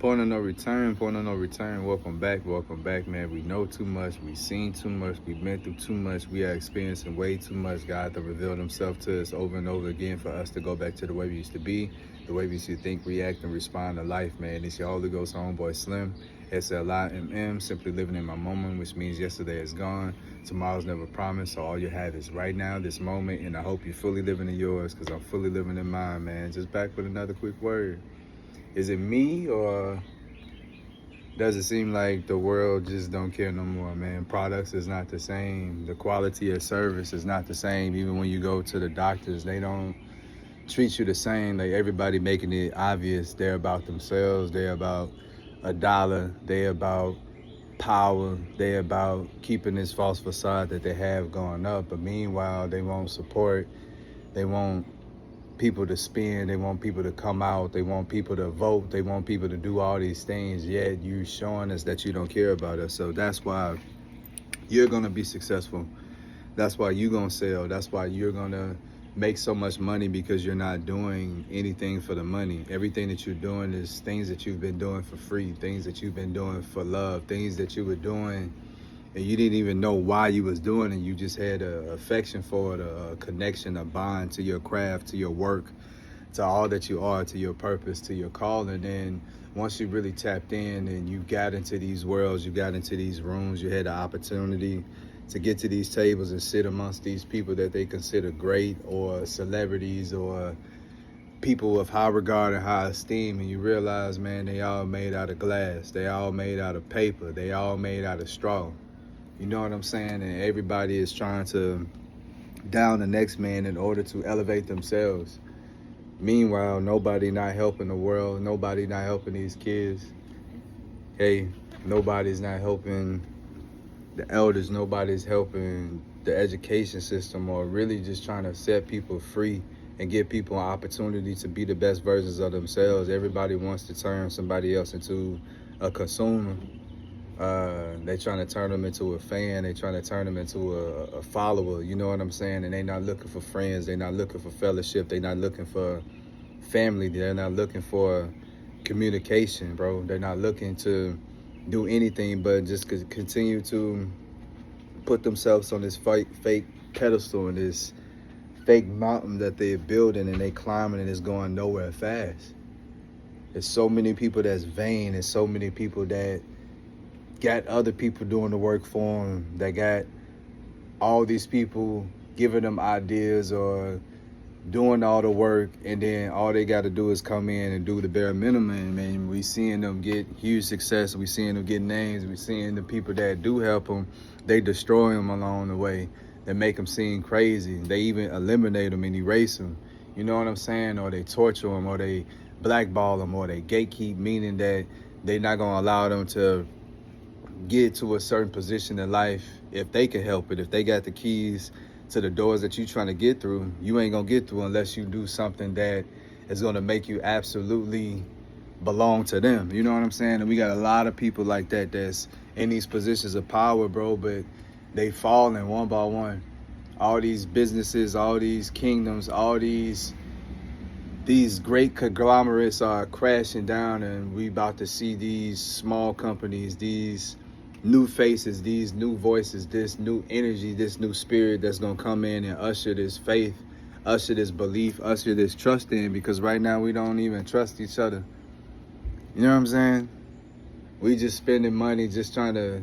Point of no return, point of no return. Welcome back, man. We know too much, we seen too much, we've been through too much, we are experiencing way too much. God to reveal himself to us over and over again for us to go back to the way we used to be, the way we used to think, react, and respond to life, man. It's your Holy Ghost homeboy Slim, SLIMM, simply living in my moment, which means yesterday is gone, tomorrow's never promised, so all you have is right now, this moment, and I hope you're fully living in yours, because I'm fully living in mine, man. Just back with another quick word. Is it me, or does it seem like the world just don't care no more, man? Products is not the same. The quality of service is not the same. Even when you go to the doctors, they don't treat you the same. Like, everybody making it obvious they're about themselves. They're about a dollar. They're about power. They're about keeping this false facade that they have going up. But meanwhile, they won't support. They won't people to spend, they want people to come out, they want people to vote, they want people to do all these things, yet you showing us that you don't care about us. So that's why you're gonna be successful. That's why you're gonna sell. That's why you're gonna make so much money, because you're not doing anything for the money. Everything that you're doing is things that you've been doing for free, things that you've been doing for love, things that you were doing and you didn't even know why you was doing it. You just had a affection for it, a connection, a bond to your craft, to your work, to all that you are, to your purpose, to your calling. And once you really tapped in and you got into these worlds, you got into these rooms, you had the opportunity to get to these tables and sit amongst these people that they consider great, or celebrities, or people of high regard and high esteem, and you realize, man, they all made out of glass, they all made out of paper, they all made out of straw. You know what I'm saying? And everybody is trying to down the next man in order to elevate themselves. Meanwhile, nobody not helping the world. Nobody not helping these kids. Hey, nobody's not helping the elders. Nobody's helping the education system, or really just trying to set people free and give people an opportunity to be the best versions of themselves. Everybody wants to turn somebody else into a consumer. They trying to turn them into a fan. They trying to turn them into a follower. You know what I'm saying? And they not looking for friends. They not looking for fellowship. They not looking for family. They're not looking for communication, bro. They're not looking to do anything but just continue to put themselves on this fake pedestal and this fake mountain that they're building, and they climbing, and it's going nowhere fast. There's so many people that's vain, and so many people that got other people doing the work for them, that got all these people giving them ideas or doing all the work, and then all they got to do is come in and do the bare minimum. And we seeing them get huge success, we seeing them get names, we seeing the people that do help them, they destroy them along the way. They make them seem crazy. They even eliminate them and erase them. You know what I'm saying? Or they torture them, or they blackball them, or they gatekeep, meaning that they're not gonna allow them to get to a certain position in life if they can help it. If they got the keys to the doors that you're trying to get through, you ain't gonna get through unless you do something that is gonna make you absolutely belong to them. You know what I'm saying? And we got a lot of people like that that's in these positions of power, bro, but they falling one by one. All these businesses, all these kingdoms, all these great conglomerates are crashing down, and we about to see these small companies, these new faces, these new voices, this new energy, this new spirit that's gonna come in and usher this faith, usher this belief, usher this trust in, because right now we don't even trust each other. You know what I'm saying? We just spending money just trying to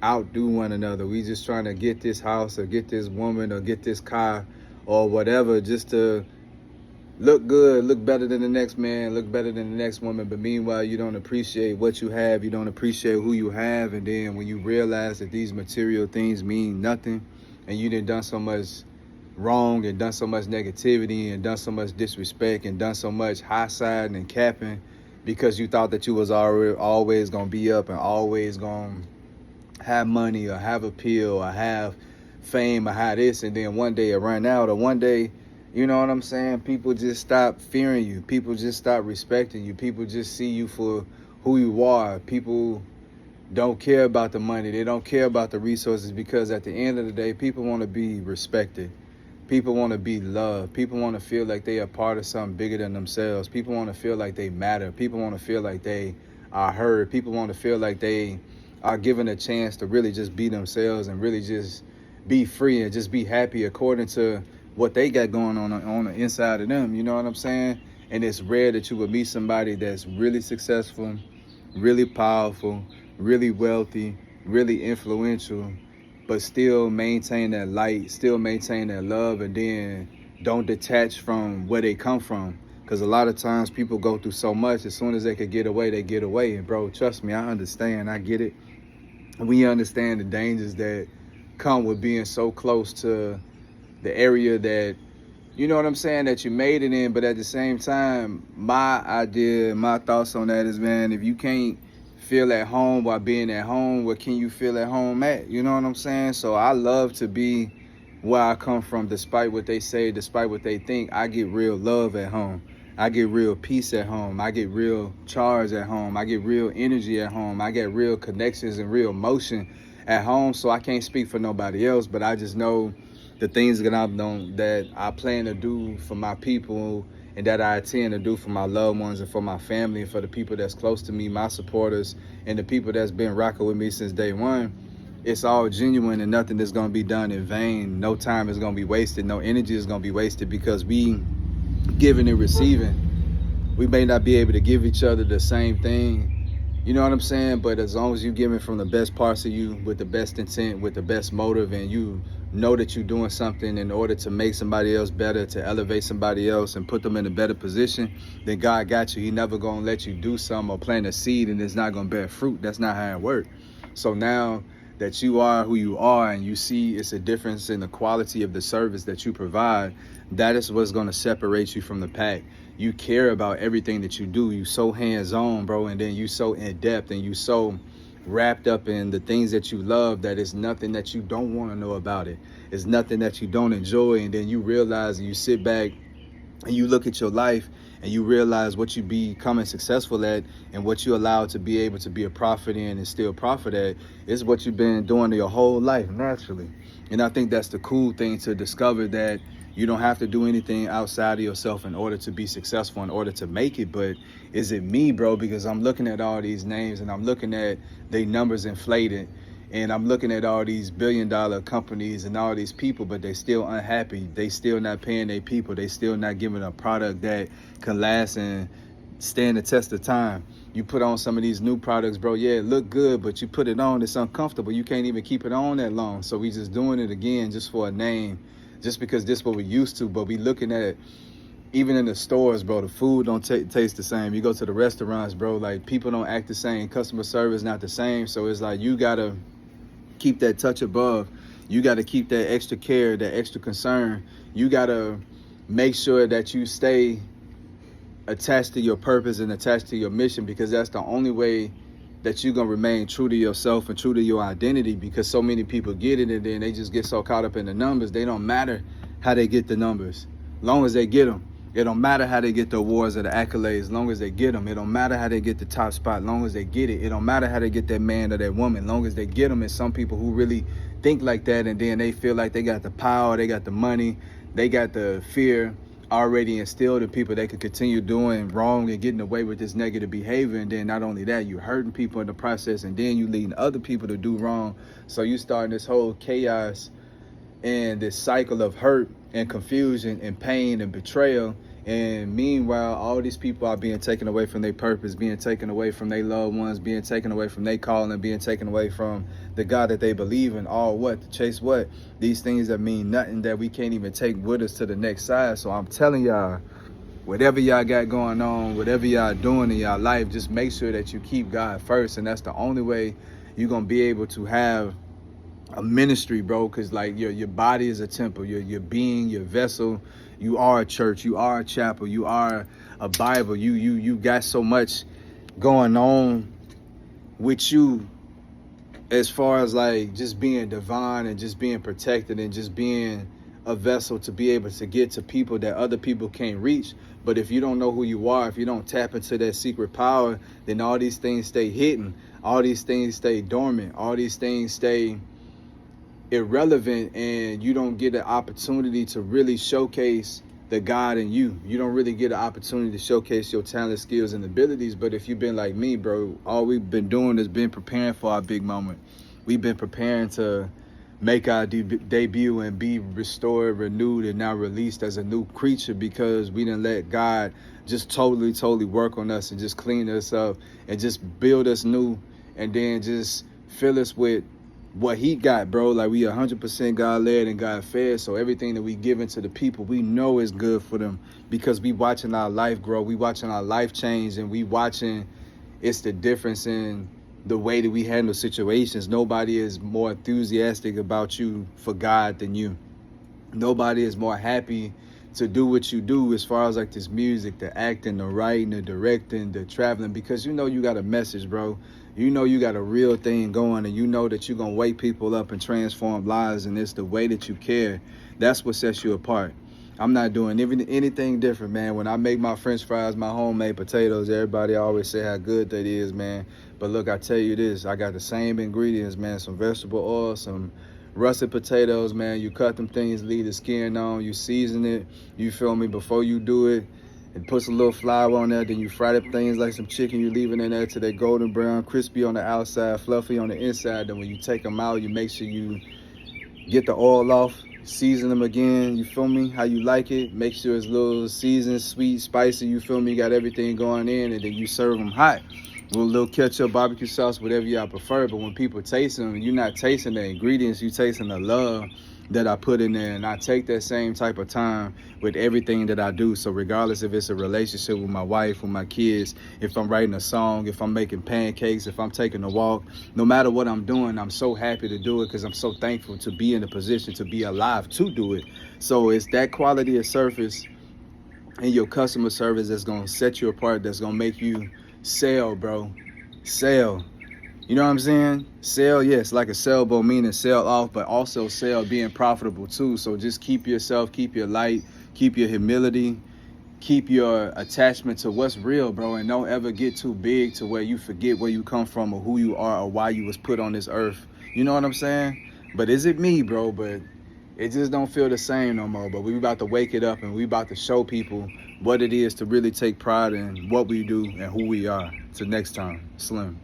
outdo one another. We just trying to get this house or get this woman or get this car or whatever, just to look good, look better than the next man, look better than the next woman. But meanwhile, you don't appreciate what you have. You don't appreciate who you have. And then when you realize that these material things mean nothing, and you done so much wrong and done so much negativity and done so much disrespect and done so much high-siding and capping because you thought that you was always going to be up and always going to have money or have appeal or have fame or have this, and then one day it ran out, or one day, you know what I'm saying, people just stop fearing you. People just stop respecting you. People just see you for who you are. People don't care about the money. They don't care about the resources, because at the end of the day, people want to be respected. People want to be loved. People want to feel like they are part of something bigger than themselves. People want to feel like they matter. People want to feel like they are heard. People want to feel like they are given a chance to really just be themselves and really just be free and just be happy according to what they got going on the inside of them. You know what I'm saying? And it's rare that you would meet somebody that's really successful, really powerful, really wealthy, really influential, but still maintain that light, still maintain that love, and then don't detach from where they come from. Because a lot of times people go through so much, as soon as they could get away, they get away. And bro, trust me, I understand, I get it. We understand the dangers that come with being so close to the area that, you know what I'm saying, that you made it in. But at the same time, my idea, my thoughts on that is, man, if you can't feel at home while being at home, where can you feel at home at? You know what I'm saying? So I love to be where I come from, despite what they say, despite what they think. I get real love at home. I get real peace at home. I get real charge at home. I get real energy at home. I get real connections and real motion at home. So I can't speak for nobody else, but I just know the things that I've done, that I plan to do for my people, and that I intend to do for my loved ones and for my family and for the people that's close to me, my supporters, and the people that's been rocking with me since day one. It's all genuine, and nothing is going to be done in vain. No time is going to be wasted. No energy is going to be wasted, because we giving and receiving. We may not be able to give each other the same thing, you know what I'm saying? But as long as you're giving from the best parts of you, with the best intent, with the best motive, and you know that you're doing something in order to make somebody else better, to elevate somebody else and put them in a better position, then God got you. He never gonna let you do something or plant a seed and it's not gonna bear fruit. That's not how it works. So now that you are who you are, and you see it's a difference in the quality of the service that you provide, that is what's going to separate you from the pack. You care about everything that you do. You so hands-on, bro, and then you so in-depth, and you so wrapped up in the things that you love that it's nothing that you don't want to know about it. It's nothing that you don't enjoy. And then you realize, and you sit back and you look at your life and you realize what you becoming successful at and what you allowed to be able to be a prophet in and still profit at is what you've been doing your whole life naturally. And I think that's the cool thing to discover, that you don't have to do anything outside of yourself in order to be successful, in order to make it. But is it me, bro? Because I'm looking at all these names and I'm looking at their numbers inflated, and I'm looking at all these billion-dollar companies and all these people, but they still unhappy. They still not paying their people. They still not giving a product that can last and stand the test of time. You put on some of these new products, bro, yeah, it look good, but you put it on, it's uncomfortable. You can't even keep it on that long. So we just doing it again just for a name, just because this is what we used to. But we looking at it, even in the stores, bro, the food don't taste the same. You go to the restaurants, bro, like people don't act the same. Customer service not the same. So it's like you gotta keep that touch above. You got to keep that extra care, that extra concern. You got to make sure that you stay attached to your purpose and attached to your mission, because that's the only way that you're going to remain true to yourself and true to your identity. Because so many people get it and then they just get so caught up in the numbers. They don't matter how they get the numbers, long as they get them. It don't matter how they get the awards or the accolades, long as they get them. It don't matter how they get the top spot, long as they get it. It don't matter how they get that man or that woman, long as they get them. And some people who really think like that, and then they feel like they got the power, they got the money, they got the fear already instilled in people, they could continue doing wrong and getting away with this negative behavior. And then not only that, you're hurting people in the process, and then you leading other people to do wrong. So you starting this whole chaos and this cycle of hurt and confusion and pain and betrayal. And meanwhile, all these people are being taken away from their purpose, being taken away from their loved ones, being taken away from their calling, being taken away from the God that they believe in. All what? To chase what? These things that mean nothing, that we can't even take with us to the next side. So I'm telling y'all, whatever y'all got going on, whatever y'all doing in y'all life, just make sure that you keep God first. And that's the only way you're going to be able to have a ministry, bro, because like your body is a temple, your being, your vessel, you are a church, you are a chapel, you are a Bible, you got so much going on with you, as far as like just being divine and just being protected and just being a vessel to be able to get to people that other people can't reach. But if you don't know who you are, if you don't tap into that secret power, then all these things stay hidden, all these things stay dormant, all these things stay irrelevant, and you don't get an opportunity to really showcase the God in you. You don't really get an opportunity to showcase your talent, skills, and abilities. But if you've been like me, bro, all we've been doing is been preparing for our big moment. We've been preparing to make our debut and be restored, renewed, and now released as a new creature, because we didn't let God just totally work on us and just clean us up and just build us new, and then just fill us with what he got, bro. Like, we 100% God led and God fed. So everything that we give into the people, we know is good for them, because we watching our life grow, we watching our life change, and we watching it's the difference in the way that we handle situations. Nobody is more enthusiastic about you for God than you. Nobody is more happy to do what you do, as far as like this music, the acting, the writing, the directing, the traveling, because you know you got a message, bro. You know you got a real thing going, and you know that you're going to wake people up and transform lives, and it's the way that you care. That's what sets you apart. I'm not doing anything different, man. When I make my French fries, my homemade potatoes, everybody always say how good that is, man. But look, I tell you this, I got the same ingredients, man. Some vegetable oil, some russet potatoes, man. You cut them things, leave the skin on, you season it, you feel me, before you do it. And put some little flour on there, then you fry them things like some chicken. You leave it in there till they're golden brown, crispy on the outside, fluffy on the inside. Then when you take them out, you make sure you get the oil off, season them again, you feel me, how you like it. Make sure it's a little seasoned, sweet, spicy, you feel me, you got everything going in, and then you serve them hot with a little ketchup, barbecue sauce, whatever y'all prefer. But when people taste them, you're not tasting the ingredients, you tasting the love that I put in there. And I take that same type of time with everything that I do. So regardless if it's a relationship with my wife, with my kids, if I'm writing a song, if I'm making pancakes, if I'm taking a walk, no matter what I'm doing, I'm so happy to do it, because I'm so thankful to be in a position to be alive to do it. So it's that quality of service and your customer service that's going to set you apart, that's going to make you sell, bro. Sell. You know what I'm saying? Sell, yes, like a sailboat, meaning sell off, but also sell being profitable too. So just keep yourself, keep your light, keep your humility, keep your attachment to what's real, bro, and don't ever get too big to where you forget where you come from or who you are or why you was put on this earth. You know what I'm saying? But is it me, bro? But it just don't feel the same no more. But we about to wake it up, and we about to show people what it is to really take pride in what we do and who we are. Till next time, Slim.